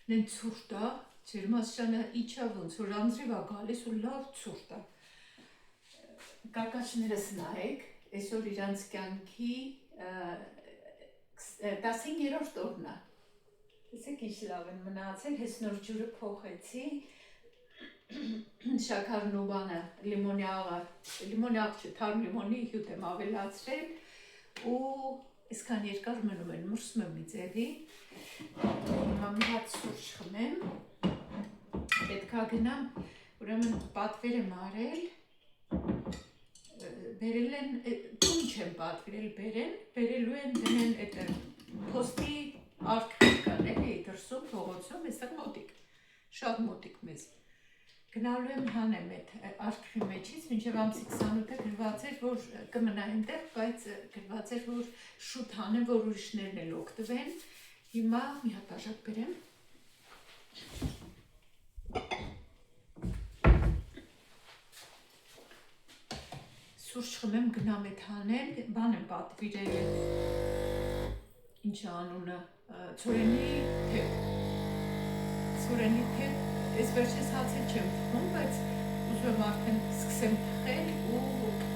Նեն ցուրտ է, ջերմաշանը իջավ ոնց որ անձրև է գալիս ու լավ ցուրտ է։ Կարկաշներս նայեք, այսօր իրանց կյանքի 15-րդ օրն է։ Տեսեք ինչ լավ են մնացել, հենց նոր ջուրը փոխեցի, շաքարն ու բանը, լիմոնի աղ չէ, թարմ լիմոնի հյութ եմ ավելացրել ու այսքան երկար մնում են, մրսում եմ մի ձևի, հիմա մի հատ սուրճ խմեմ, պետք է գնամ, ուրեմն պատվեր եմ արել, բերել են, տուն չեմ պատվիրել բերելու են դնեն այդ փոստի արկղեր կան, էլի դրսում, փողոցում, այստեղ մոտիկ, շատ մոտիկ մեզ։ Գնալու եմ հանեմ այդ արկղի մեջից, մինչև ամսի 28-ը գրված էր, որ կմնա այնտեղ, բայց գրված էր, որ շուտ հանեմ, որ ուրիշներն էլ օգտվեն։ Հիմա մի հատ բաժակ բերեմ։ Սուրճ խմեմ, գնամ այդ հանեմ, բան եմ պատվիրել ինչ անունը, ցորենի թեփ, այս վերջես հացել չեմ թխում, բայց ուզում եմ արդեն սկսեմ թխել ու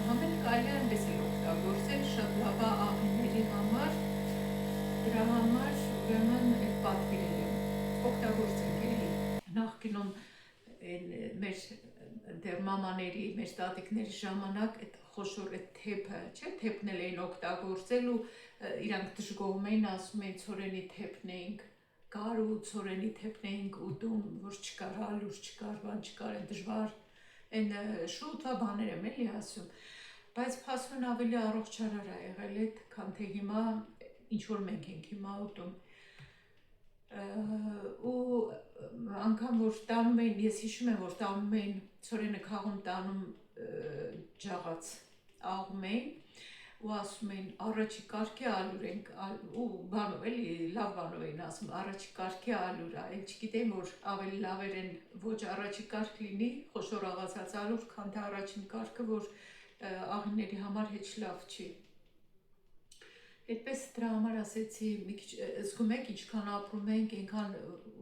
համեն կարելի է այնպես էլ օգտագործել, շատ լավ է աղիների համար, դրա համար ուրեմն այդ պատվիրել եմ, օգտագործենք էլի, նախկինում մեր դեր մամաների, մեր տատիկների ժամանակ այդ խոշոր այդ թեփը, չէ, թեփն էլ էին օգտագործել ու իրանք դժգոհում էին, ասում էին ցորենի թեփն էինք գարու ցորենի թեփն էինք ուտում, որ չկար հալուր, չկար, բան չկար, այն դժվար, այն շուտվա բաներ եմ էլի ասում, բայց փաստորեն ավելի առողջարար է եղել այդ, քան թե հիմա ինչ որ մենք ենք հիմա ուտում։ Ու անգամ որ տանում էին, ես հիշում եմ, որ տանում էին ցորենը քաղում տանում ջաղած աղում էին ու ասում էին առաջի կարգի ալուր ենք ու բանով էլի լավ բանով էին ասում առաջի կարգի ալուր է, էլ չգիտեմ որ ավելի լավեր են ոչ առաջի կարգ լինի խոշոր աղացած ալուր, քան թե առաջին կարգը, որ աղիների համար հեչ լավ չի։ Այդպես դրա համար ասեցի, մի քիչ զգում եք ինչքան ապրում ենք, այնքան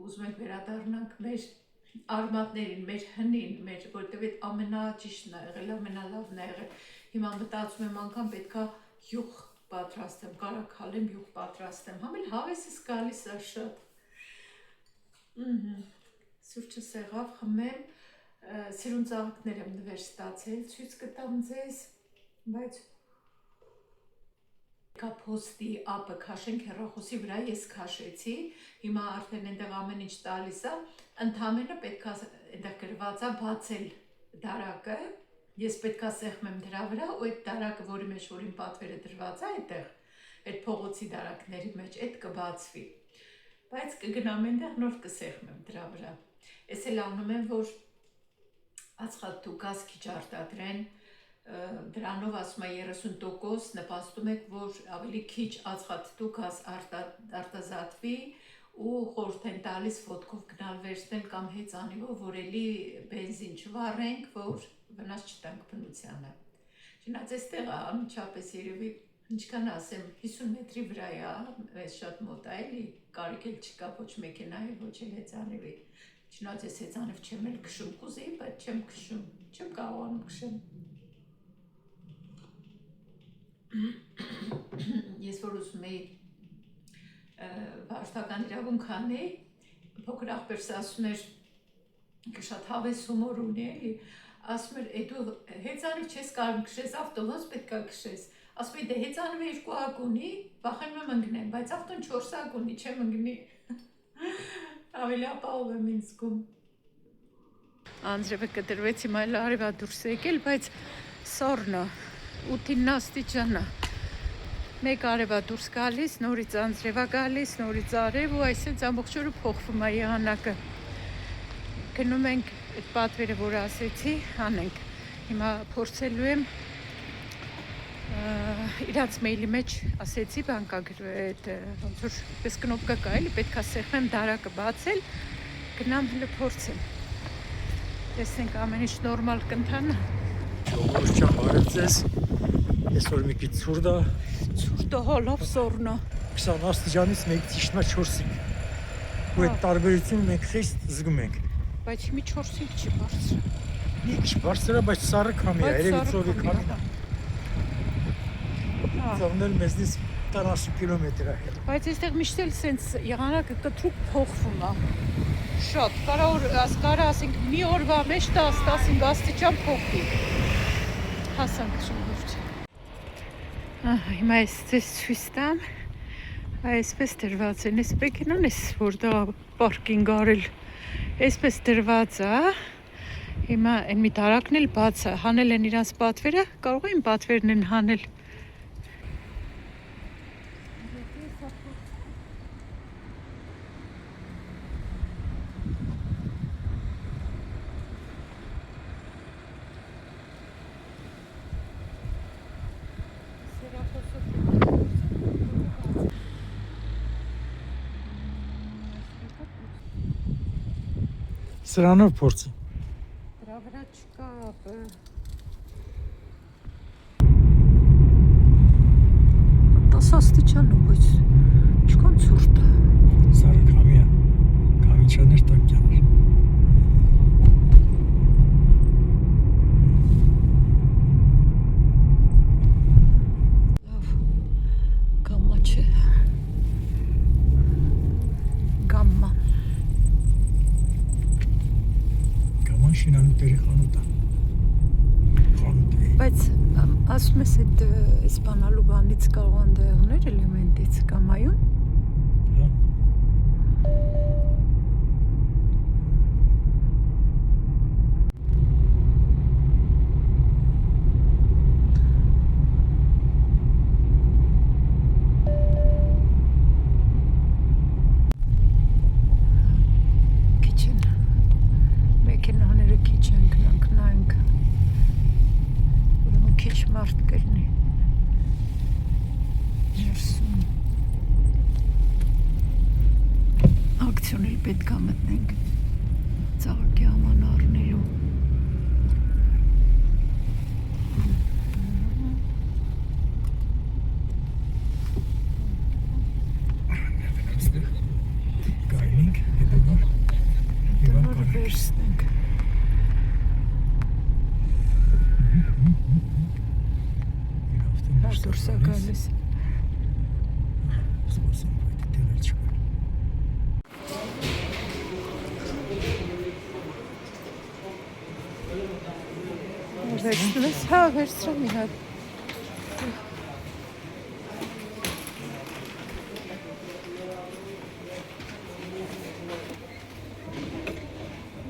ուզում ենք վերադառնանք մեր արմատներին, մեր հնին, որտեղ այդ ամենաճիշտն է եղել, ամենալավն է եղել։ Հիմա մտածում եմ անգամ պետքա յուղ պատրաստեմ, կարա քալեմ յուղ պատրաստեմ, համ էլ հավեսս գալիս է շատ։ Սուրճս եղավ, խմեմ, սիրուն ծաղիկներ եմ նվեր ստացել, ցույց կտամ ձեզ, բայց Փոստի ապը քաշենք հեռախոսի վրա ես քաշեցի, հիմա արդեն այնտեղ ամեն ինչ տալիս է, ընդամենը պետքա այնտեղ գրված է բացել դարակը, ես պետքա սեղմեմ դրա վրա ու այդ դարակը, որի մեջ որ իմ պատվերը դրված է այդտեղ, այդ փողոցի դարակների մեջ, այդ կբացվի, բայց կգնամ այնտեղ նոր կսեղմեմ դրա վրա, ես էլ անում եմ, որ ածխաթթու գազ քիչ արտադրեն, դրանով ասում է 30% նպաստում եք, որ ավելի քիչ ածխաթթու գազ արտազատվի ու խորհուրդ են տալիս ոտքով գնալ վերցնել կամ հեծանիվով, որ էլի բենզին չվառենք, որ վնաս չտանք բնությանը։ Չնայած այստեղ անմիջապես երևի ինչքան ասեմ 50 մետրի վրա է, այս շատ մոտ է, էլի կարիք էլ չկա ոչ մեքենայի, ոչ էլ հեծանիվի։ Չնայած ես հեծանիվ չեմ էլ քշում, կուզեի, բայց չեմ քշում, չեմ կարողանում քշեմ։ Ես որ ուզում էի վարորդական իրավունք անեի, փոքր աղբերս ասում էր, շատ հավես հումոր ունի էլի, ասում էր, դու հեծանիվ չես կարող քշես, ավտոբուս պետք է քշես, ասում էի, դե հեծանիվը 2 հոգ ունի, վախենում եմ ընկնեմ, բայց ավտոն 4 հոգ ունի, չեմ ընկնի, ավելի ապահով եմ ինձ զգում։ Անձրևը կտրվեց, հիմա էլ արևա դուրս եկել, բայց սառն է, 8-9 աստիճան է, մեկ արևա դուրս գալիս, նորից անձրև է գալիս, նորից արև ու այսպես ամբողջ օրը փոխվում է եղանակը։ Գնում ենք այդ պատվերը, որ ասեցի, անենք։ Հիմա փորձելու եմ իրանց մեյլի մեջ ասեցի, բան կա այդ ոնց որ պես կնոպկա կա, էլի պետքա սեղմեմ դարակը բացել, գնամ հələ փորձեմ։ Տեսնենք ամեն ինչ նորմալ կընթանա։ Ժողովուրդ ջան, բարև ձեզ։ Այսօր մի քիչ ցուրտ է։ Ցուրտ է, հա, լավ սառն է։ 20 աստիճանից մեկ ճիշտ 4-ին։ ու այդ տարբերությունը մենք խիստ զգում ենք։ Բայց մի 4-5 չի բարձր։ Մի քիչ բարձր է, բայց սառը քամի է, երևի ծովի քամին է։ Ծովն էլ մեզնից 40 կիլոմետր է։ Բայց այստեղ միշտ էլ սենց եղանակը կտրուկ փոխվում է։ Շատ, կարա ասենք մի օրվա մեջ 10-15 աստիճան փոխվի։ Հասանք շնորհիվ։ Հիմա ես ցույց տամ։ Այսպես դրված են, այս մեքենան էս որտեղ պարկինգ արել։ Այսպես դրված է։ Հիմա այն մի տարակն էլ բաց է, հանել են իրանց պատվերը, կարող են պատվերն են հանել։ Սրանով փորձի։ Դրա վրա չկա 10 աստիճան ու բայց չկան ցուրտ է։ Սառը քամի է։ Քամիչաներ տակ կյանր։ Լավ, գամմա չէ։ Գամմա։ Գաման շինանյութերի խանութ է։ Խանութ է։ Բայց ասում ես այդ իսպանալու բանից կարող են դեղներ էլեմենտից կամայում։ Հա։ Քիչ են։ Մեքենաները քիչ են, գնանք նայենք։ Ուրեմն քիչ մարդ կլինի։ Ներսում։ Ակցիոն էլ պետք է մտնենք։ Ծաղկի աման առնելու։ Այստեղ գայնինք, հետո նոր Նոր վերցնենք։ Հաշ դուրս է գալիս։ Սպասեմ, այդ տեղը չկա։ Վերցնում ես, հա, վերցրեմ մի հատ։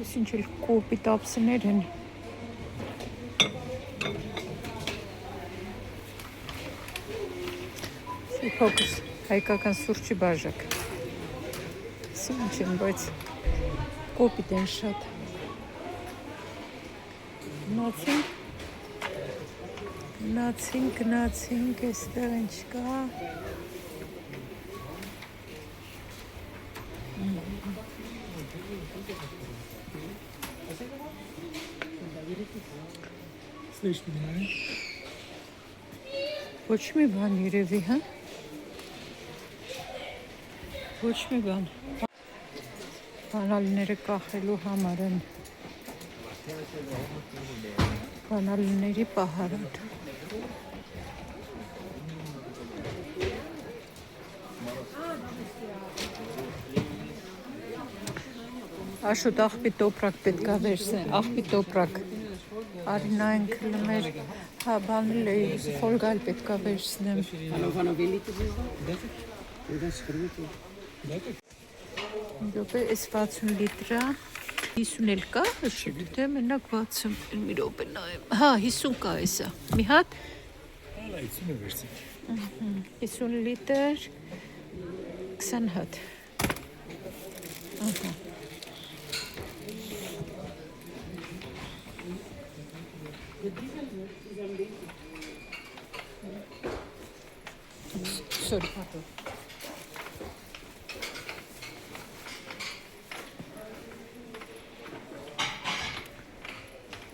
Ես ինչ էլ կոպիտ ափսներ են։ Փոքր հայկական սուրճի բաժակ։ Ինչ են, բայց կոպիտ են շատ։ Գնացինք, այստեղ ինչ կա։ Ստեյշ դինային։ Ոչ մի բան երևի, հա։ Ոչ մի բան։ Բանալիները կախելու համար են։ Բանալիների պահարան։ Աշոտ աղբի տոպրակ պետք է վերցնեն, աղբի տոպրակ։ Արինային կլմեր, հա, բանել էի, խոլգալ պետք է վերցնեմ։ Դոպե էս 60 լիտրա, 50 էլ կա, շուտ թե մենակ 60 մի րոպե նայեմ։ Հա, 50 կա էսա։ Մի հատ։ Հալա 50-ը վերցին։ 50 լիտր 20 հատ։ Ահա։ Sorry, pardon.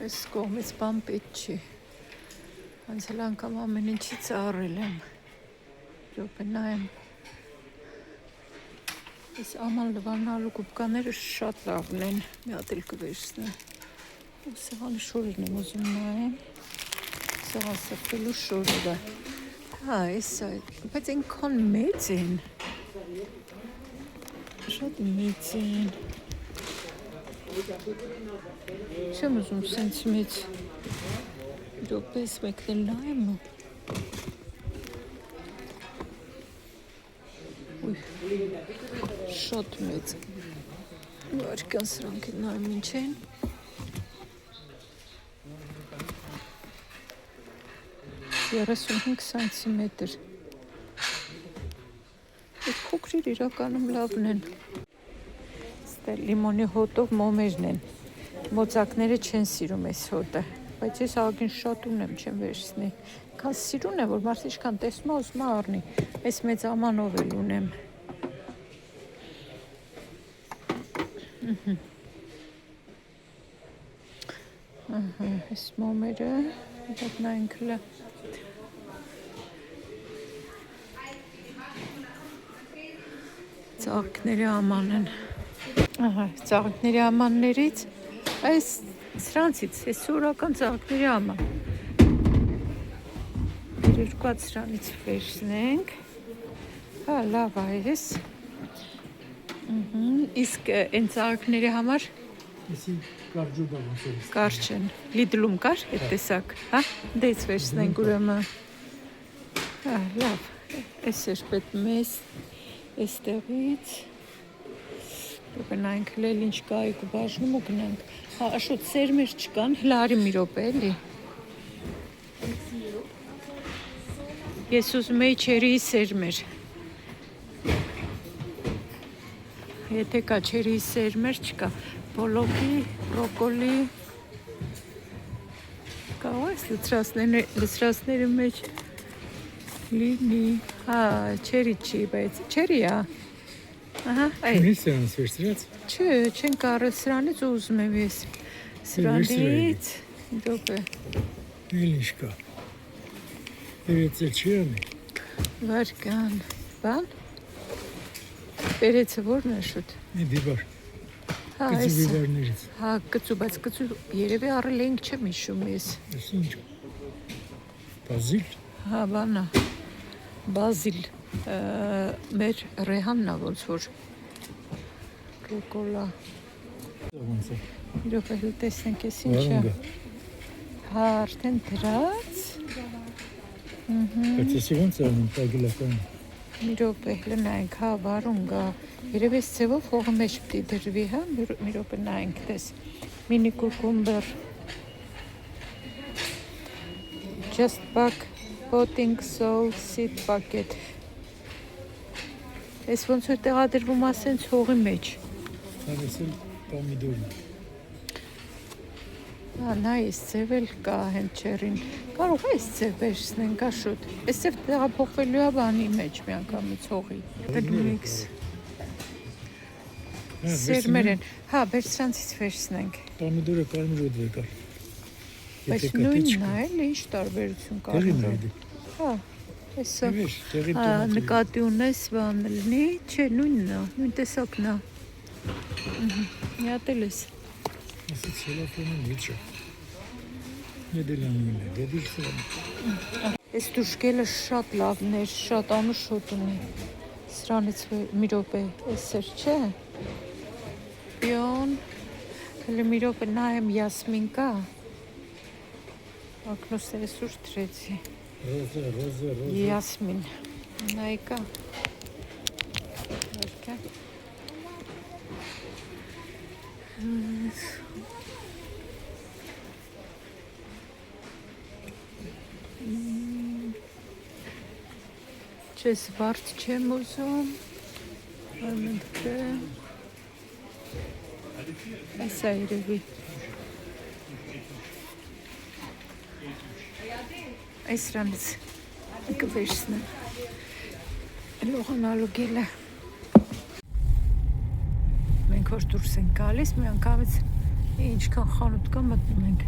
Այս կողմից բան պետք չի։ Անցել անգամ ամեն ինչից առել եմ։ Րոպե նայեմ։ Այս աման լվանալու կուպկաները շատ լավն են, մի հատ էլ կվերցնեմ։ Ու սեղանը շորերն եմ ուզում նայեմ, սեղան սրբելու շորերը։ Հա, այս այդ, բայց այնքան մեծ են, շատ մեծ են։ Չեմ ուզում սենց մեծ, իրոպես մեկնել նայեմ ու։ Շատ մեծ վարկյան սրանք են նայում ինչ են 35 սանտիմետր այդ փոքրիր իրականում լավն են ստե լիմոնի հոտով մոմերն են մոծակները չեն սիրում այս հոտը բայց ես ագին շատ ունեմ չեմ վերցնի քան սիրուն է որ մարդ ինչքան տեսնում է ուզում է առնի այս մեծ ամանով էլ ունեմ այս մոմերը դեպ նայնքլը ծաղիկների աման են ծաղիկների ամաններից այս սրանցից այս սուրական ծաղիկների աման երկու հատ սրանից վերցնենք հա լավ է ես իսկ այն ծաղիկների համար կարճ են լիդլում կար այդ տեսակ հա դեից վերցնենք ուրեմն հա լավ այս էր պետք մեզ այստեղից գնանք լել ինչ կա այգու բաժնում ու գնանք հա աշոտ սերմեր չկան հլարի մի րոպե էլի ես ուզում էի չերիի սերմեր եթե կա չերիի սերմեր չկա բոլոկի, բրոկոլի կարող ես լցրածների մեջ լինի հա չերի չի բայց չերի է ահա այդ Ինչ սրանց վերցրած չէ չեն կարել սրանից ուզում եմ ես սրանից դոպե Էլ ինչ կա Վերեցել չի անի վարկան բան Վերեցը որն է շուտ Մի դիվար հա Կծու այս դիվարներից հա կծու բայց կծու երևի առել ենք չեմ հիշում ես Ես ինչ Բազիլ հա բանա բազիլ մեր ռեհանն է ոնց որ կոկոլա Ոնց է իրոք էլ տեսնենք ես ինչա հա արդեն դրած Բայց ես ոնց է անում տագիլական մի րոպե լնայինք հա վարունգա երևի այս ձևով հողը մեջ պիտի դրվի հա մի րոպե նայինք տես մինի կուկումբեր just back potting soul seed packet Այս ոնց որ տեղադրվում ասենց հողի մեջ Հավեսել պամիդորն Հա նայ այս ձև էլ կա հենց չերին կարող է այս ձև վերցնենք աշոտ այս ձև տեղափոխվելու է բանի մեջ մի անգամից հողի դմիքս Սերմեր են հա բեր սրանցից վերցնենք Պամիդորը կարմիրոտ է կար բայց նույնն է էլ ինչ տարբերություն կա հա Այսա հա նկատի ունես բան լինի չէ նույնն է նույն տեսակն է մի հատ էլ ես Ասի ցելոֆոնը միջը Նեդելանում է դեպի սրան Այս դուշկելը շատ լավն էր շատ անուշոտ ունի սրանից մի րոպե այս էր չէ Պիոն հələ մի րոպե նայեմ յասմին կա Ակնոս ես ուր դրեցի Ռոզա Յասմին նայ կա Վերքա Չես վարդ չեմ ուզում Ամենքը Այս է երևի Այս ռանից կվերցնեմ լողանալու գելը Մենք որ դուրս ենք գալիս մի անգամից ինչքան խանութ կա մտնում ենք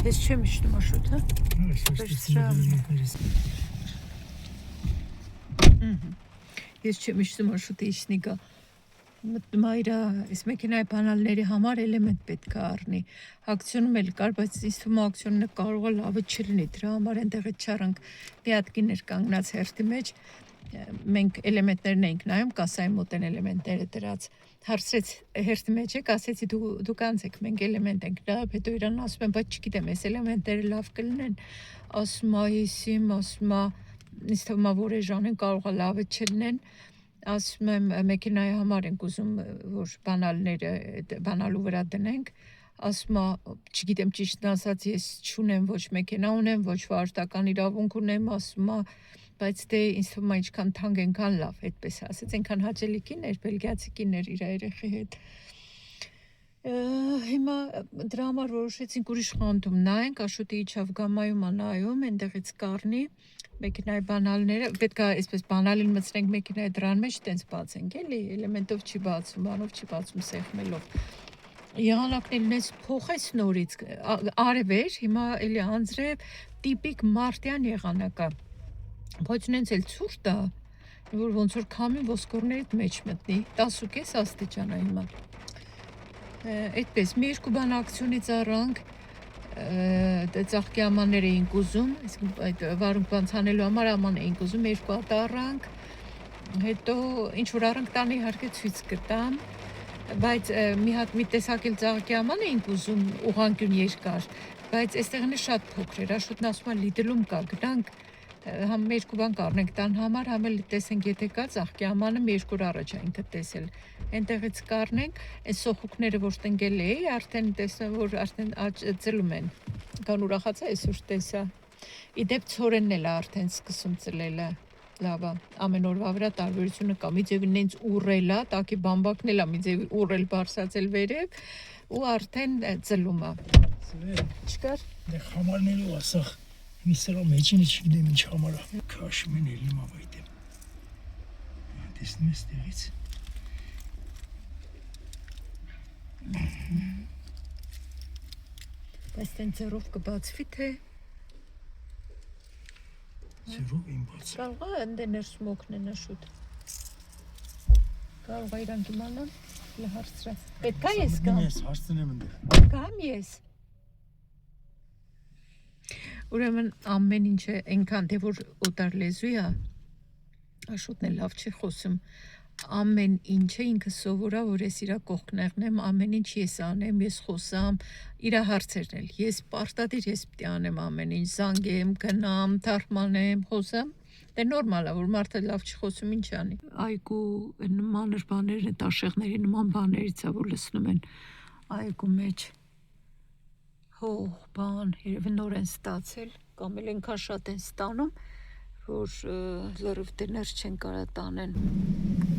Ես չեմ իշնում աշոտ հա Ես չեմ իշտում մարշրուտը իշնիկա։ Մտնում է իր այս մեքենայի բանալների համար էլեմենտ պետք է առնի։ Ակցիոնում էլ կար, բայց ինձ թվում է ակցիոնը կարող է լավը չլինի, դրա համար այնտեղից չառանք մի հատ կիներ կանգնած հերթի մեջ։ Մենք էլեմենտներն էինք նայում, կասայի մոտ են էլեմենտները դրած։ Հարցրեց հերթի մեջ եք, ասեցի դու կանցեք, մենք էլեմենտ ենք նայում, հետո իրան ասում եմ, բայց չգիտեմ, այս էլեմենտները լավ կլինեն, ասում է, իսիմ, ասում է, ինձ թվում է, որ էժան են, կարող է լավը չլինեն, ասում եմ, մեքենայի համար ենք ուզում, որ բանալու վրա դնենք, ասում է, չգիտեմ ճիշտն ասած, ես չունեմ, ոչ մեքենա ունեմ, ոչ վարորդական իրավունք ունեմ, ասում է, բայց դե ինձ թվում է ինչքան թանկ ենքան լավ, այդպես ասեց, այնքան հաճելի կիներ, բելգիացի կիներ իր երեխի հետ։ Հիմա դրա համար որոշեցինք ուրիշ խանութում նայենք, Աշոտի իջավ գամայում նայում, այնտեղից կառնի մեքենայի բանալները, պետք է այսպես բանալին մտցնենք մեքենայի դրան մեջ, տենց բացենք, էլի, էլեմենտով չի բացում, բանով չի բացում, սեղմելով։ Եղանակներն էս փոխեց նորից, արև էր, հիմա էլի անձրև, տիպիկ մարտյան եղանակա։ Բայց նենց էլ ցուրտ է, որ ոնց որ քամին ոսկորներիդ մեջ մտնի, 10.5 աստիճան է հիմա։ Այդպես, մի երկու բան ակցիոնից առանք, ծաղկի ամաններ էինք ուզում, այդ վարունք բան ցանելու համար աման էինք ուզում, երկու հատ առանք, հետո ինչ որ առանք տան իհարկե ցույց կտամ, բայց մի հատ մի տեսակ էլ ծաղկի աման էինք ուզում, ուղղանկյուն երկար, բայց այստեղն է շատ փոքր էր, Աշոտն ասում է Լիդլում կա, գնանք համ երկու բան կառնենք տան համար, համ էլ տեսենք եթե կա ծաղկի ամանը մի երկու օր առաջ է ինքը տեսել։ Այնտեղից կառնենք, այս սոխուկները որ տնկել էի, արդեն տեսնում որ արդեն ծլում են։ Կան ուրախացա այսօր տեսա։ Իդեպ ցորենն էլ արդեն սկսում ծլելը։ Լավ է, ամեն օրվա վրա տարբերությունը կա։ Մի ձևի նենց ուռել է, տակի բամբակն էլ է մի ձևի ուռել բարձրացել վերև ու արդեն ծլում է։ Չկար։ Դե խամարներով ասախ Միսրա մեջինը չգիտեմ ինչ համար է, քաշում են էլի մավայդեմ, տեսնում ես տեղից, բայց տեն ձերով կբացվի թե, ձերով իմ բաց, կարող է ընդ է ներսում օգնեն Աշոտ, կարող է իրանք իմանան, հարցրա, պետք է ես գամ, հարցնեմ ընդեղ, գամ ես, Ուրեմն ամեն ինչ է այնքան թե որ օտար լեզու է, Աշոտն էլ լավ չի խոսում, ամեն ինչը ինքը սովորա, որ ես իրա կողքներնեմ, ամեն ինչ ես անեմ, ես խոսամ, իրա հարցերն էլ, ես պարտադիր ես պիտի անեմ ամեն ինչ, զանգեմ, գնամ, թարգմանեմ, խոսամ, դե նորմալ է, որ մարդը լավ չի խոսում, ինչ անի։ Այգու նմանր բաներն է, տաշեղների նման բաներից է, որ լսնում են այգու մեջ։ Հող, բան, երևի նոր են ստացել, կամ էլ ենքան շատ են ստանում, որ լրիվ դներ չեն կարա տանեն,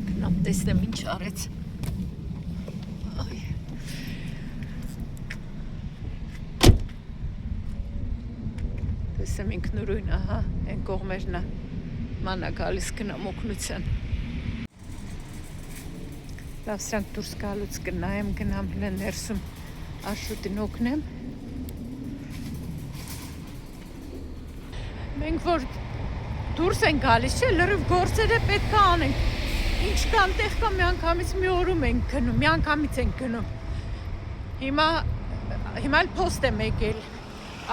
գնամ տեսնեմ ինչ արեց, տեսեմ ինքնուրույն, ահա, են կողմերն է, մանա գալիս գնամ օգնության, լավ սրանք դուրս գալուց գնայեմ, գնամ ներսում Աշոտին օգնեմ, Մենք որ դուրս են գալիս, չէ, լրիվ գործերը պետք է անենք, ինչ կան տեղ կա մի անգամից մի օրում ենք գնում, մի անգամից ենք գնում, հիմա էլ պոստ եմ եկել,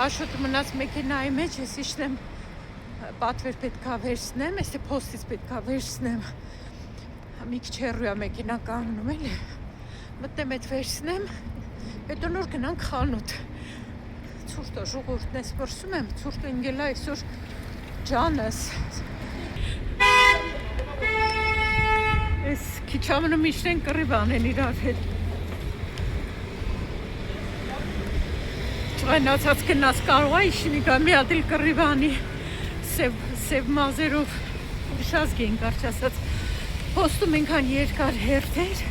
Աշոտը մնաց մեքենայի մեջ, ես իշտեմ պատվեր պետք է վերցնեմ, ես պոստից պետք է վերցնեմ, մի քիչ հեռու է մեքենա կանգնում էլի, մտնեմ այդ վերցնեմ, հետո նոր գնանք խանութ, ցուրտ է ժողովուրդն ես մրսում եմ, ցուրտ ընկել է այսօր ջանս, ես քիչ ամնում իշտեն կռիվ անեն իրար հետ, չղայնացած գնաց կարող է իշինի գա մի հատ էլ կռիվ անի, սև մազերով շազգ էինք արջ ասած, պոստում ենքան երկար հերթ էր,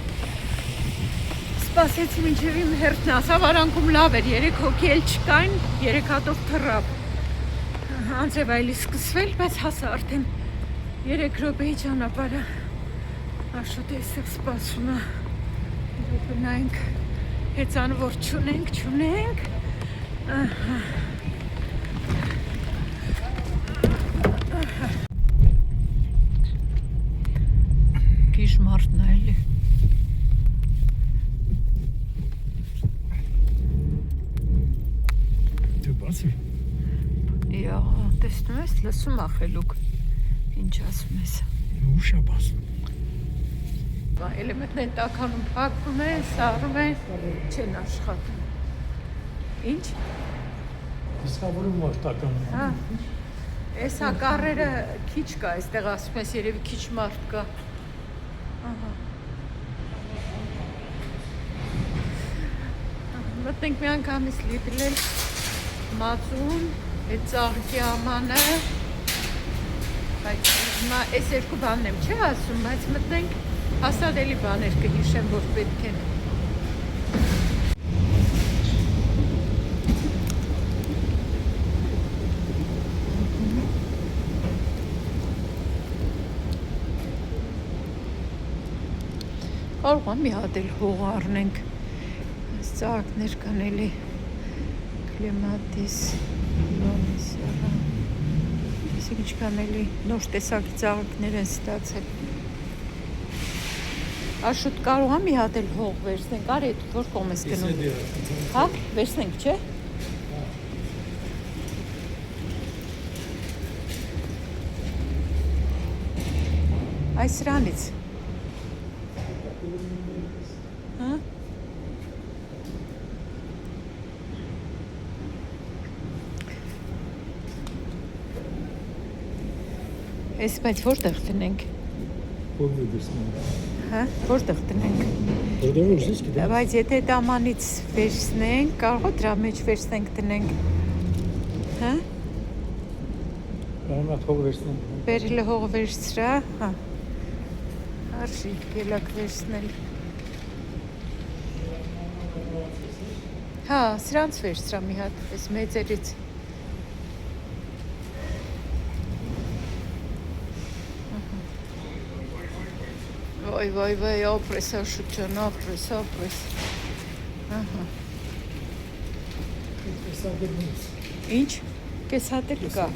Սպասեցի մինչև իմ հերթն ասավ, արանքում լավ էր, 3 հոգի էլ չկային, 3 հատով թռավ։ Անձև այլի սկսվել, բայց հասա արդեն 3 րոպեի ճանապարհը։ Աշոտը էստեղ սպասում է։ Գնանք, հեծանվոր չունենք։ տեսնում ես, լսում ախելուկ։ Ինչ ասում ես։ Ուշ է բասում։ Էլեմենտներն տականում փակվում են, սառում են, չեն աշխատում։ Ինչ։ Իսկավորում մարտական։ Հա։ Էսա կարերը քիչ կա, այստեղ ասում ես երևի քիչ մարդ կա։ Ահա։ Մտնենք մի անգամից լիպել մածուն, այդ ծաղկի ամանը, բայց հիմա այս երկու բանն եմ չի ասում, բայց մտնենք հաստատ էլի բաներ կհիշեմ, որ պետք են։ Կարող եմ մի հատ էլ հող առնենք, այս ծաղկներ կան էլի կլիմատիս, լոնիս, այսինք ինչքան էլի նոր տեսակի ծաղկներ են ստացել։ Աշուտ կարող եմ մի հատ էլ հող վերցնենք, արի որ կողմ ես գնում։ Հա, վերցնենք, չէ։ Այս սրանից։ Հա։ Այս բայց որտեղ տնենք։ Որտեղ դեսնենք։ Հա, որտեղ տնենք։ Որտեղ ուզես գիտեմ։ Բայց եթե դամանից վերցնենք, կարող է դրա մեջ վերցնենք տնենք։ Հա։ Կարողա թող վերցնենք։ Բերել հող վերցրա, հա։ Արժի գելակ վերցնել։ Հա, սրանց վերցրա մի հատ, այս մեծերից։ Վայ, ապրես Աշոտ ջան, ապրես։ Ահա։ Ինչ։ Կես հատ էլ կա։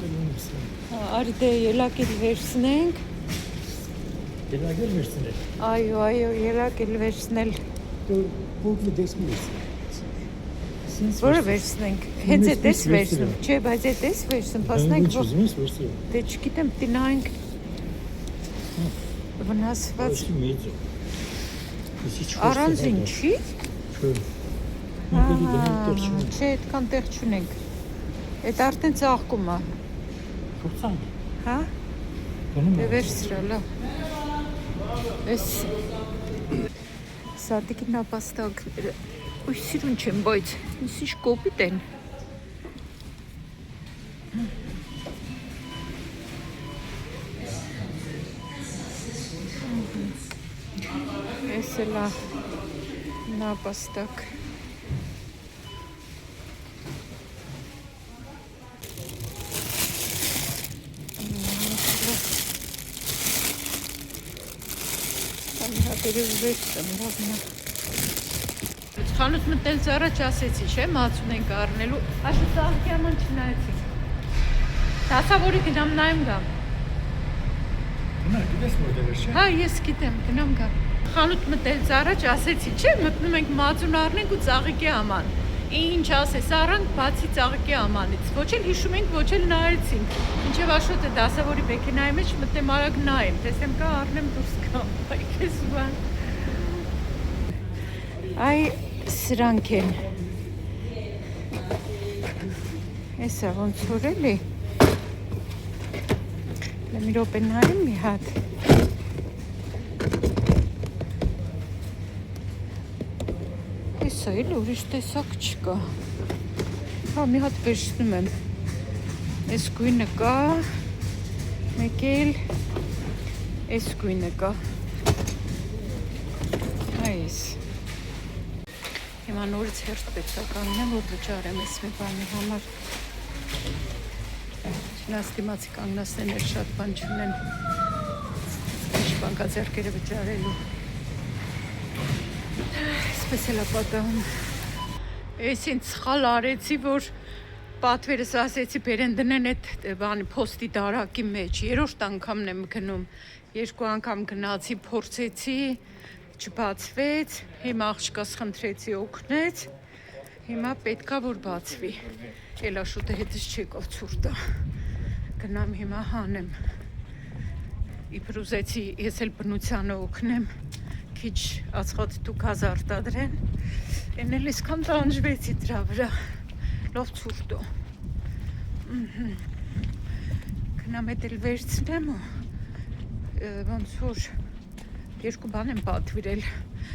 Հա, արի դե ելակ էլ վերցնենք։ Ելակ էլ վերցնել։ Այո, ելակ էլ վերցնել։ Որտեղ դեսնես։ Որը վերցնենք։ Հենց է դես վերցնում։ Չէ, բայց է դես վերցնում, փաստենք որ։ Ուզում ես վերցնել։ Դե չգիտեմ, տնայինք վնասված։ Մեծ է։ Առանց ինչի։ Չէ։ Մոտելի դրանք տեղ չունենք։ Չէ, այդքան տեղ չունենք։ Այդ արդեն ծաղկում է։ Փորձան։ Հա։ Դե վերցրել է։ Էս սատիկի նապաստակները։ Ոյ սիրուն չեմ, բայց ինչ կոպիտ են։ Էս էլ է նապաստակ։ Խանութ մտելուց առաջ ասեցի, չէ, մածուն ենք առնելու, աշուտ ծաղկի աման չնայեցինք։ Դասավորի գնամ նայեմ գամ։ Նա գիտես որտեղ է, չէ։ Հա, ես գիտեմ, գնամ գամ։ Խանութ մտելուց առաջ ասեցի, չէ, մտնում ենք մածուն առնենք ու ծաղկի աման։ Ինչ ասես, առանք բացի ծաղկի ամանից։ Ոչ էլ հիշում ենք, ոչ էլ նայեցինք։ Ինչև Աշոտը դասավորի մեքենայի մեջ մտեմ արագ նայեմ, տեսեմ կա առնեմ դուրս գամ։ Այ քեզ բան։ Այ սրանք են։ Էսա ոնց որ էլի։ Մի րոպե նայեմ մի հատ։ Էսա էլ ուրիշ տեսակ չկա։ Հա, մի հատ վերցնում եմ։ Այս գույնը կա, մեկ էլ այս գույնը կա։ Այս։ Հիմա նորից հերթ պետք է կանգնեմ, որ վճարեմ այս մի բանի համար։ Չնայած դիմացի կանգնածներ շատ բան չունեն։ Ինչ բան կա ձեռքերը վճարելու։ Այսպես էլ ապատահում։ Այս ինձ սխալ արեցի, որ պատվերս ասեցի բերեն դնեն այդ բանի փոստի դարակի մեջ։ Երրորդ անգամն եմ գնում։ Երկու անգամ գնացի, փորձեցի, չբացվեց, հիմա աղջկաս խնդրեցի օգնեց, հիմա պետքա որ բացվի, էլ Աշոտը հետս չեկավ ցուրտը, Գնամ հիմա հանեմ։ Իբր ուզեցի ես էլ բնությանը օգնեմ, քիչ ածխաթթու գազ արտադրեն, են էլ իսկան տանջվեցի դրա վրա, լավ ցուրտ է։ Գնամ էդ էլ վերցնեմ ու ոնց որ երկու բան եմ պատվիրել։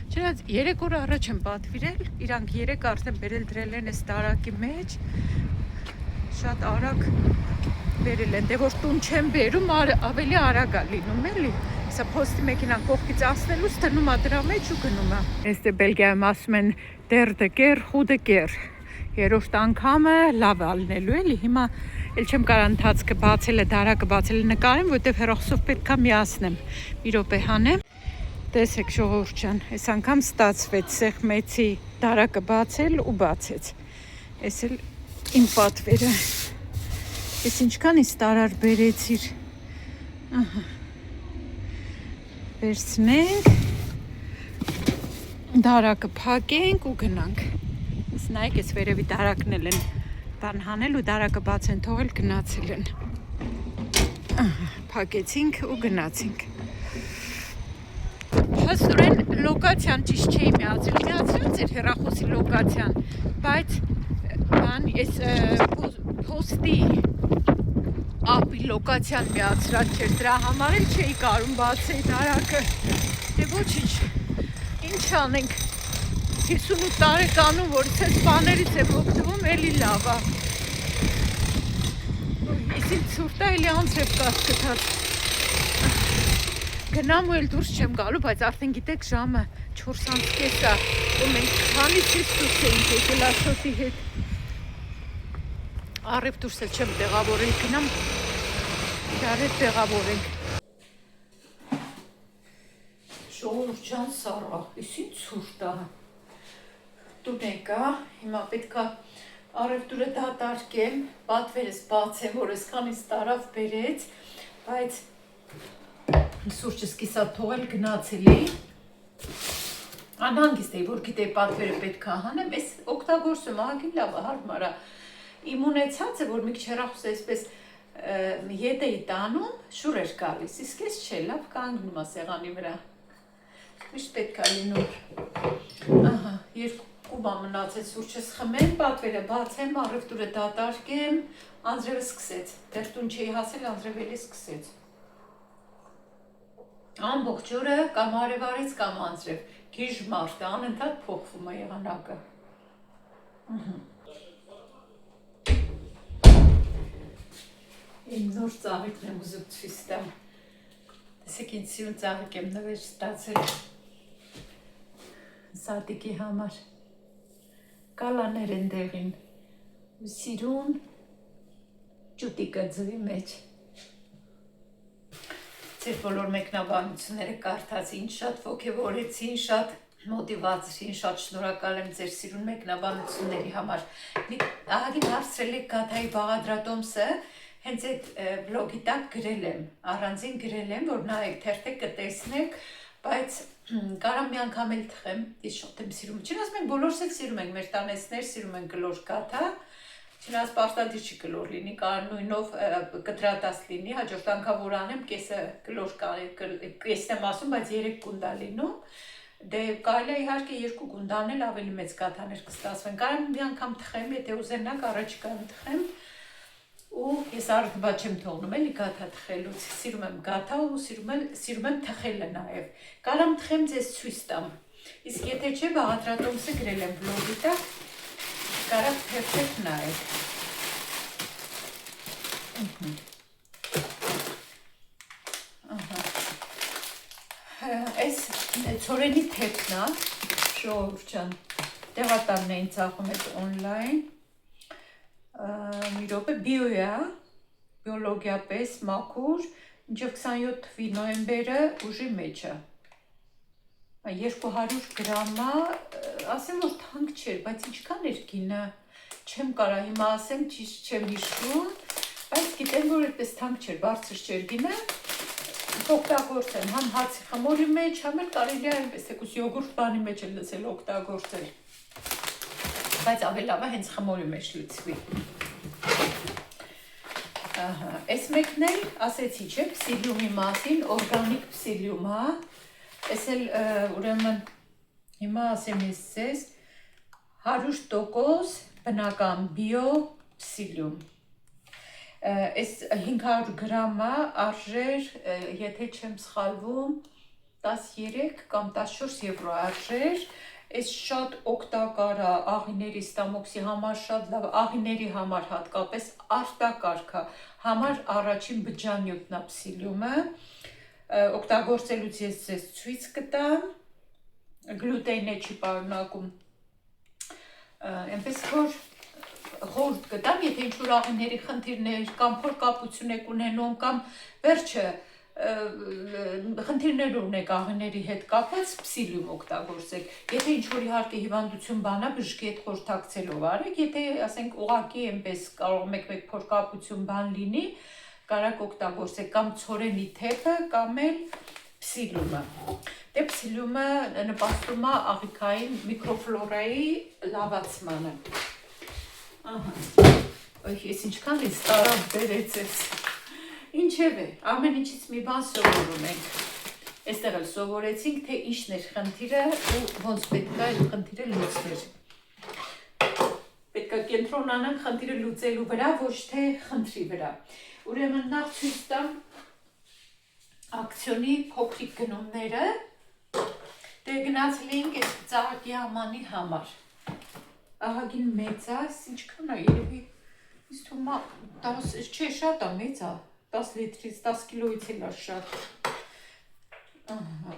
Չնայած 3 օր առաջ եմ պատվիրել, իրանք 3 արդեն բերել դրել են այս տարակի մեջ, շատ արագ բերել են, դե որ տուն չեմ բերում, ավելի արագ է լինում էլի, սա փոստի մեքենան կողքից անցնելուց դնում է դրա մեջ ու գնում է։ Այստեղ Բելգիայում ասում են դերդը կեր, խուդը կեր, երրորդ անգամը լավ ալնելու էլի, հիմա էլ չեմ կարող ընթացքը բացել է, դարակը բացել է նկարեմ, որտեվ հեռախոսով պետք է միացնեմ, մի րոպե հանեմ։ Տեսեք ժողովուրդ ջան, այս անգամ ստացվեց սեղմեցի դարակը բացել ու բացեց։ Այս էլ իմ պատվերը։ Ես ինչքան ինձ տարար բերեցիր։ Ահա։ Վերցնենք, դարակը փակենք ու գնանք։ Ես նայեք, այս վերևի դարակն էլ են բան հանել ու դարակը բացեն թողել գնացել են։ Ահա, փակեցինք ու գնացինք։ Հստորեն լոկացիան ճիշտ չէի միացել, միացրած էր հեռախոսի լոկացիան, բայց բան ես փոստի ապի լոկացիան միացրած չէր, դրա համար էլ չէի կարում բացեի դարակը, դե ոչինչ, ինչ անենք, 58 տարեկանում, որ ցես բաներից եմ օգտվում, էլի լավ է, իսին ցուրտ է, էլի անձրև կաց գտած, գնամ ու էլ դուրս չեմ գալու, բայց արդեն գիտեք ժամը 4:30 է, ու մենք քանիցից դուրս էինք եկել Աշոտի հետ։ Առիվ դուրս էլ չեմ տեղավորել, գնամ իրար հետ տեղավորենք։ Ժողովուրդ ջան, սառա, իսին ցուրտ է։ Տուն եկա, հիմա պետք է առևտուրը դատարկեմ, պատվերս բացեմ, որ այսքանից տարավ բերեց, բայց սուրճս կիսա թողել գնացել էի, անհանգիստ էի, որ գիտեի պատվերը պետք է հանեմ, այս օգտագործում ահագին լավ է, հարմար է, իմ ունեցածը, որ մի քիչ հեռախոս այսպես ետ էի տանում, շուռ էր գալիս, իսկ ես չէ, լավ կանգնում է սեղանի վրա, միշտ պետք է լինում, ահա, երկու բան մնացեց սուրճս խմեմ, պատվերը բացեմ, առևտուրը դատարկեմ, անձրևը սկսեց, դեռ տուն չէի հասել, անձրև էլի սկսեց։ Ամբողջ օրը կամ արևարից կամ անձրև, գիժ մարդ է, անընդհատ փոխվում է եղանակը։ Իմ նոր ծաղիկն եմ ուզում ցույց տամ։ Տեսեք ինձ սիրուն ծաղիկ եմ նվեր ստացել Սատիկի համար։ Կալաներ են դեղին, սիրուն ճուտիկը ձվի մեջ։ Ձեր բոլոր մեկնաբանությունները կարդացին, շատ ոգևորեցին, շատ մոտիվացրին, շատ շնորհակալ եմ ձեր սիրուն մեկնաբանությունների համար։ Ահագին հարցրել եք Գաթայի Բաղադրատոմսը, հենց այդ բլոգի տակ գրել եմ, առանձին գրել եմ, որ նայեք, թերթեք կտեսնեք, բայց կարամ մի անգամ էլ թխեմ, ես շատ եմ սիրում։ Չնայած մենք բոլորս էլ սիրում ենք, մեր տանեսներ սիրում են կլոր Գաթա, չնայած պարտադիր չի կլոր լինի, կարող նույնով կտրատած լինի, հաջորդ անգամ որ անեմ, կեսը կլոր կեսն եմ ասում, բայց 3 գունդ է լինում, դե կարելի է իհարկե 2 գունդ անել, ավելի մեծ Գաթաներ կստացվեն, կարամ մի անգամ թխեմ, եթե ուզենաք առաջիկայում թխեմ, ու ես արդյունքա չեմ թողնում էլի Գաթա թխելուց, սիրում եմ Գաթա ու սիրում եմ թխելը նաև, կարամ թխեմ ձեզ ցույց տամ, իսկ եթե չէ Բաղադրատոմսը գրել եմ բլոգի տակ, կարակ թերթեք նայեք, այս ծորենի թեփքն է, ժողովուրդ ջան, տեղատարն էին ծախում այդ օնլայն, մի րոպե բիո է, բիոլոգիապես մաքուր, մինչև 27 թվականի նոյեմբերը ուժի մեջ է, 200 գրամա, ասեմ որ թանկ չէր, բայց ինչքան էր գինը, չեմ կարա հիմա ասեմ, ճիշտ չեմ հիշում, բայց գիտեմ, որ այդպես թանկ չէր, բարձր չէր գինը, օգտագործեմ, համ հացի խմորի մեջ, համ էլ կարելի է այնպես եկուս յոգուրտ բանի մեջ էլ լցել օգտագործել, բայց ավելի լավ է հենց խմորի մեջ լցվի։ Այս մեկն էլ ասեցի չէ փսիլիումի մասին, օրգանիկ փսիլիում, հա։ Այս էլ ուրեմն հիմա ասեմ ես ձեզ 100% բնական բիո փսիլիում։ Այս 500 գրամը արժեր, եթե չեմ սխալվում, 13 կամ 14 եվրո արժեր։ Այս շատ օգտակար է աղիների ստամոքսի համար, շատ լավ, աղիների համար հատկապես արտակարգը համար առաջին բջջանյութն է փսիլիումը։ Օգտագործելուց ես ձեզ ցույց կտամ, գլուտեն չի պարունակում։ Այնպես որ խորհուրդ կտամ, եթե ինչ-որ աղիների խնդիրներ կամ փորկապություն եք ունենում կամ վերջը խնդիրներ ունեք աղիների հետ կապված, փսիլիում օգտագործեք։ Եթե ինչ-որ իհարկե հիվանդություն բանա, բժշկի հետ խորհրդակցելով արեք, եթե ասենք ուղղակի այնպես կարող մեկ փորկապություն բան լինի, կարաք օգտագործեք կամ ցորենի թեփը կամ էլ փսիլիումը։ Դե փսիլիումը նպաստում է աղիքային միկրոֆլորայի լավացմանը։ Ես ինչքան ես տարավ բերեցես։ Ինչև է, ամեն ինչից մի բան սովորում ենք։ Այստեղ էլ սովորեցինք, թե ինչն էր խնդիրը ու ոնց պետք է այդ խնդիրը լուծվեր։ Պետք է կենտրոնանանք խնդիրը լուծելու վրա, ոչ թե խնդրի վրա։ Ուրեմն նախ ցույց տամ ակցիոնի փոքրիկ գնումները։ Դե գնացել էինք այս ծաղկի ամանի համար։ Ահագին մեծ է, ինչքան է, երևի ինձ թվում է 10, չէ, շատ է մեծ է, 10 լիտրից, 10 կիլոից էլ է շատ։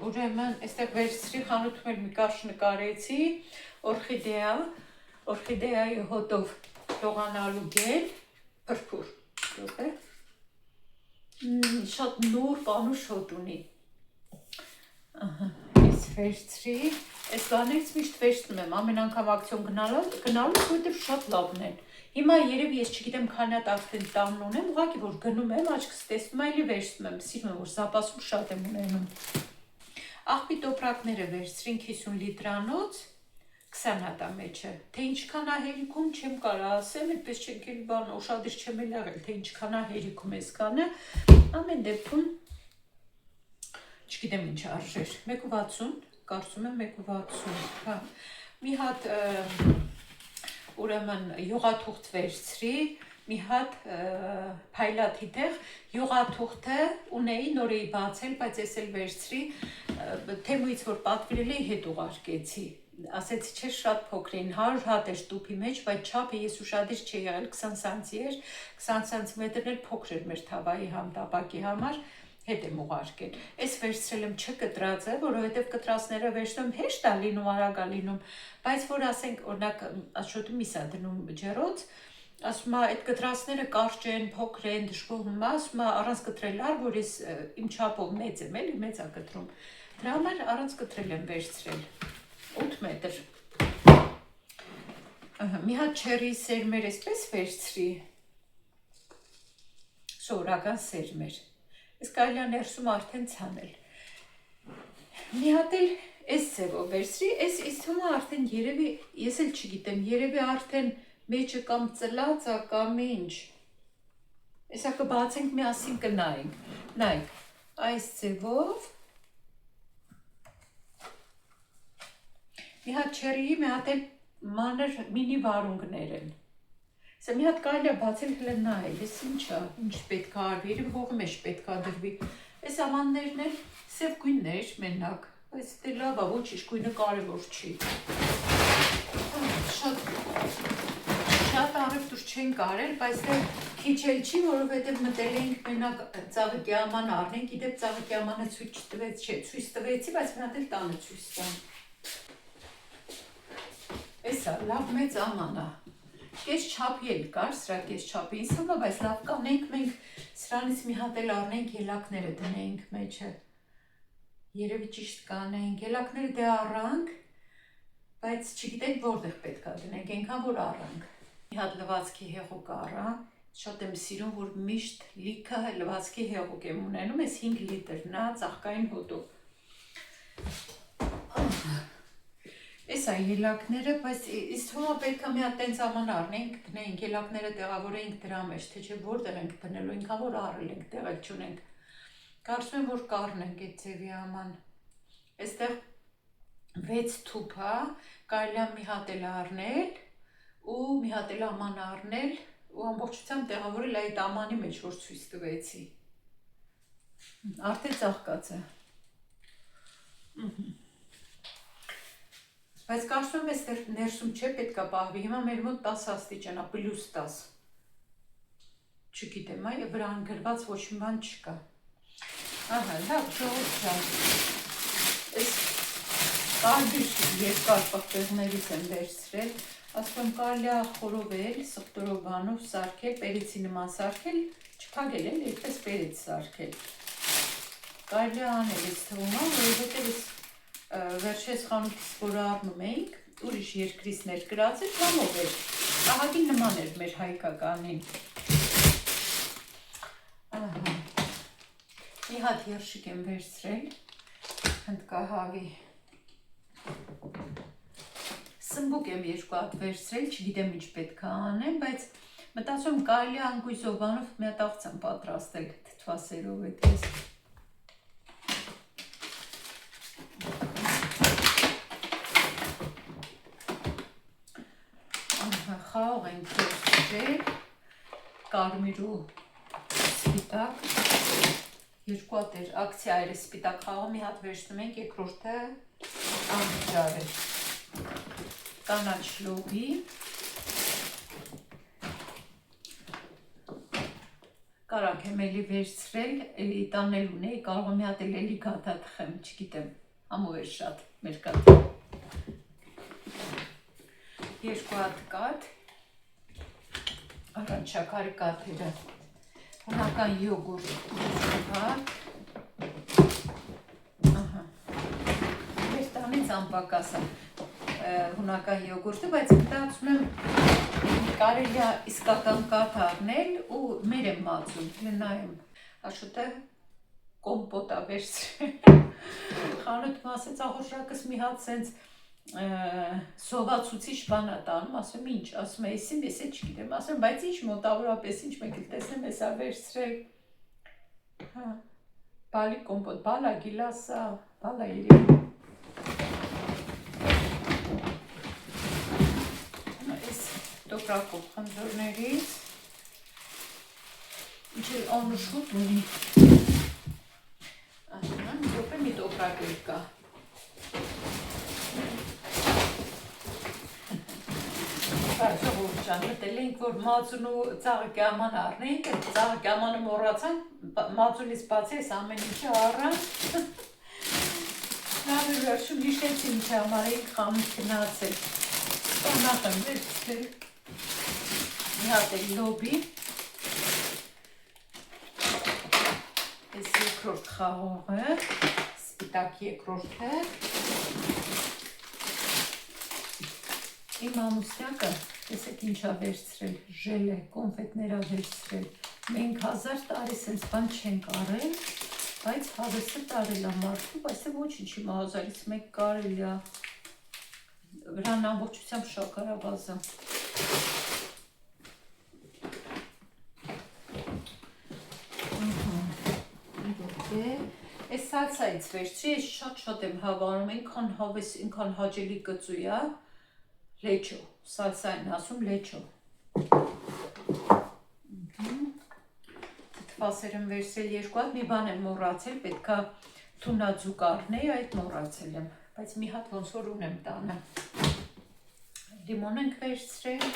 Ուրեմն, այստեղ վերցրի, խանութում էլ մի կարճ նկարեցի, օրխիդեայի հոտով լողանալու գել, փրփուր, շատ նուրբ անուշ հոտ ունի։ Ես վերցրի, այս բաներից միշտ վերցնում եմ, ամեն անգամ ակցիոն գնալուց, որտեղ շատ լավն են։ Հիմա երևի ես չգիտեմ քանի հատ արդեն տանն ունեմ, ուղղակի որ գնում եմ, աչքս տեսնում այլի վերցնում եմ, սիրում եմ, որ զապասում շատ եմ ունենում։ Աղբի տոպրակները վերցրին 50 լիտրանոց, 20 հատա մեջը, թե ինչքան է հերիքում չեմ կարող ասեմ, այդպես չենք էլ բան ուշադիր չեմ էլ եղել, թե ինչքան է հերիքում այսքանը, ամեն դեպքում չգիտեմ ինչ արժեր, 1.60, կարծում եմ 1.60, հա, մի հատ ուրեմն յուղաթուղթ վերցրի, մի հատ փայլաթիթեղ, յուղաթուղթը ունեի, նոր էի բացել, բայց ես էլ վերցրի, թեմուից որ պատվիրել էի հետ ուղարկեցի, ասեցի չէ շատ փոքր էին, 100 հատ էր տուփի մեջ, բայց չափը ես ուշադիր չի եղել, 20 սանտի էր, 20 սանտիմետրն էլ փոքր էր մեր թավայի տապակի համար, հետ եմ ուղարկել։ Այս վերցրել եմ չկտրածը, որովհետև կտրածները վերցնում հեշտ է լինում, արագ է լինում, բայց որ ասենք օրինակ աշոտի միս է դնում ջեռոց, ասում է այդ կտրածները կարճ են, փոքր են, դժգոհում, ասում է առանց կտրել ար, որ ես իմ չափով մեծ եմ, էլի մեծ է կտրում։ Դրա համար առանց կտրել եմ վերցրել 8 մետր։ Մի հատ չերի սերմեր էսպես վերցրի, սովորական սերմեր։ Ես կարելի է ներսում արդեն ցանել։ Մի հատ էլ այս ձևով վերցրի, այս թվում է արդեն երևի, ես էլ չգիտեմ, երևի արդեն մեջը կամ ծլած է կամ ինչ։ Այսա կբացենք միասին կնայենք։ Նայեք, այս ձևով մի հատ չերիի, մի հատ էլ մանր մինի վարունգներ են։ Սա մի հատ կարելի է բացել հլը նայել, ես ինչ է, ինչ պետք է արվի, երևի հողի մեջ պետք է դրվի։ Այս ամաններն էլ սև գույններ մենակ, բայց դե լավ է, ոչինչ գույնը կարևոր չի։ Շատ առևտուր չեն կարել, բայց դե քիչ էլ չի, որովհետև մտել էինք մենակ ծաղիկի աման առնենք, իդեպ ծաղիկի ամանը ցույց տվեցի, բայց մի հատ էլ տանը ցույց տամ։ Էսա լավ մեծ աման է։ Կես չափի էլ կար, սրա կես չափի ինձ թվում է, բայց լավ կանենք մենք սրանից մի հատ էլ առնենք ելակները դնենք մեջը։ Երևի ճիշտ կանենք, ելակները դե առանք, բայց չգիտենք որտեղ պետք է դնենք, այնքան որ առանք։ Մի հատ լվացքի հեղուկ առա, շատ եմ սիրում, որ միշտ լիքը լվացքի հեղուկ եմ ունենում, ես 5 լիտրն է ծաղկային հոտով։ Այս Էս է ելակները, բայց իսկ թվում է պետք է մի հատ տենց աման առնենք, դնենք, ելակները տեղավորենք դրա մեջ, թե չէ որտեղ ենք դնելու, ինքան որ առել ենք, տեղեկ չունենք։ Կարծում եմ, որ կառնենք այդ ձևի աման։ Այստեղ 6 թուփ է, կարելի է մի հատ էլ առնել ու մի հատ էլ աման առնել ու ամբողջությամբ տեղավորել այդ ամանի մեջ, որ ցույց տվեցի։ Արդեն ծաղկած է։ Բայց կարծում եմ, այստեղ ներսում չէ, պետք է պահվի։ Հիմա մեր մոտ 10 աստիճան է, +10։ Չգիտեմ, վրան գրված ոչ մի բան չկա։ Ահա, լավ, ժողովուրդ ջան։ Այս կարմիր երկար պղպեղներից եմ վերցրել, ասում եմ կարելի է խորովել, սխտորով բանով սարքել, պերիցի նման սարքել, չփակել էլ, այդպես պերից սարքել։ Կարելի է անել այս թվում է, որովհետև վերջերս խանութից որ առնում էինք, ուրիշ երկրից ներկրած էր, համով էր, ահագին նման էր մեր հայկականին։ Մի հատ երշիկ եմ վերցրել, հնդկահավի։ Սմբուկ եմ 2 հատ վերցրել, չգիտեմ ինչ պետք է անեմ, բայց մտածում եմ կարելի է անգույզով բանով մի հատ աղցան պատրաստել թթվասերով այդպես։ Խաղող ենք վերցրել, կարմիր ու սպիտակ, 2 հատ էր ակցիա էր սպիտակ խաղող, մի հատ վերցնում ենք, երկրորդը անվճար էր։ Կանաչ լոբի, կարակ եմ էլի վերցրել, էլի տանել ունեի, կարող եմ մի հատ էլի գաթա թխեմ, չգիտեմ, համով էր շատ մեր գաթա։ 2 հատ կաթ, առանջակարի կաթերը, հունական յոգուրտ, հատ, մեր տանից անպակաս է հունական յոգուրտը, բայց մտածում եմ կարելի է իսկական կաթ առնել ու մեր եմ մածում, լնայեմ, աշուտը կոմպոտ է վերցրել, խանութ ասեց աղորշակս մի հատ սենց սովածուցիչ բան է տանում, ասում ինչ, ասում է եսիմ, ես է չգիտեմ, ասում բայց ինչ մոտավորապես, ինչ մեկ էլ տեսնեմ ես է վերցրել, բալի կոմպոտ, բալա գիլասա, բալա երևի, ես տոպրակով խնձորներից, ինչ էլ անուշուտ ունի, դոպե մի տոպրակ էլ կա, ժողովուրդ ջան, մտել ենք, որ մածուն ու ծաղիկի աման առնենք, ծաղիկի ամանը մոռացանք, մածունից բացի այս ամեն ինչը առան։ Լավ էր վերջում հիշեցի ինչ համար էինք խանութ գնացել։ Կանախ եմ վերցրել։ Մի հատ էլ լոբի։ Այս երկրորդ խաղողը, սպիտակ երկրորդը։ Իմ ամուսնյակը, տեսեք ինչա վերցրել, ժելե, կոնֆետներ ա վերցրել, մենք 1000 տարի սենց բան չենք արել, բայց հավեսը տարել ա մարդու, բայց ոչինչ հիմա 1000-ից մեկ կարելի ա, վրան ամբողջությամբ շաքարավազ ա։ Այս սալսայից վերցրի, ես շատ եմ հավանում, ինքան հավես, ինքան հաճելի կծու ա, լեչո, սալսային ասում լեչո։ Թթվասեր եմ վերցրել 2 հատ, մի բան եմ մոռացել, պետքա թունաձուկ առնեի, այդ մոռացել եմ, բայց մի հատ ոնց որ ունեմ տանը։ Լիմոն ենք վերցրել,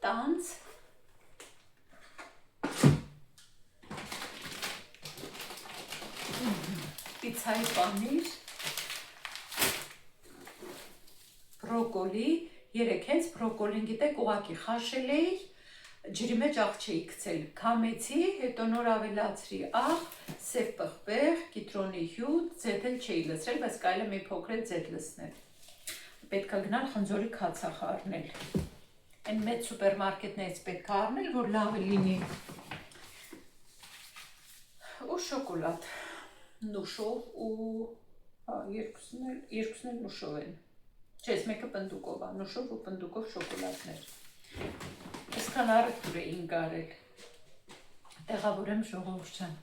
տանձ, պիցայի պանիր, բրոկոլի, 3 հենց բրոկոլին գիտեք ուղակի խաշել էի, ջրի մեջ աղ չէի գցել, քամեցի, հետո նոր ավելացրի աղ, սև պղպեղ, կիտրոնի հյութ, ձեթ էլ չէի լցրել, բայց կարելի է մի փոքր էլ ձեթ լցնել։ Պետք է գնալ խնձորի քացախ առնել։ Այն մեծ սուպերմարկետներից պետք է առնել, որ լավ լինի։ Ու շոկոլադ, նուշով ու Հա, երկուսն էլ նուշով են։ Չես մեկը պնդուկով է, նուշով ու պնդուկով շոկոլադներ։ Այսքան առևտուր էին կարել։ Տեղավորեմ ժողովուրդ ջան։